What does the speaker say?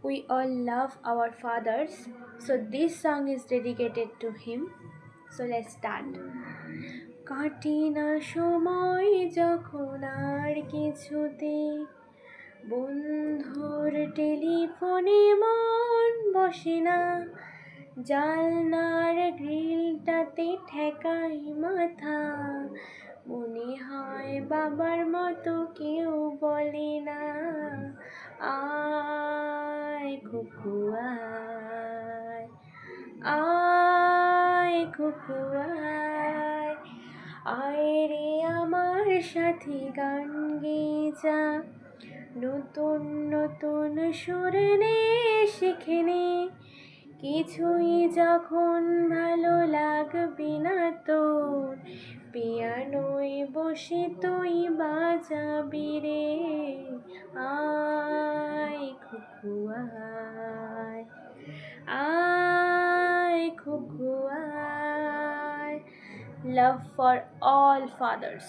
We all love our fathers, so this song is dedicated to him. So let's start. কাটে না সময় যখন আর কিছুতে বন্ধুর টেলিফোনে মন বসে না জানলার গ্রিলটাতে ঠেকাই মাথা মনে হয় বাবার মতো কেউ বলে না আয় কুকু আয় আয় কুকু আয় আয় রে আমার সাথী গান গেয়ে যা নতুন নতুন সুর নে শিখে নে কিছুই যখন ভালো লাগবে না তোর পিয়ানোয় বসে তুই বাজাবি রে আয় খুকু আয় আয় খুকু আয়. Love for all fathers.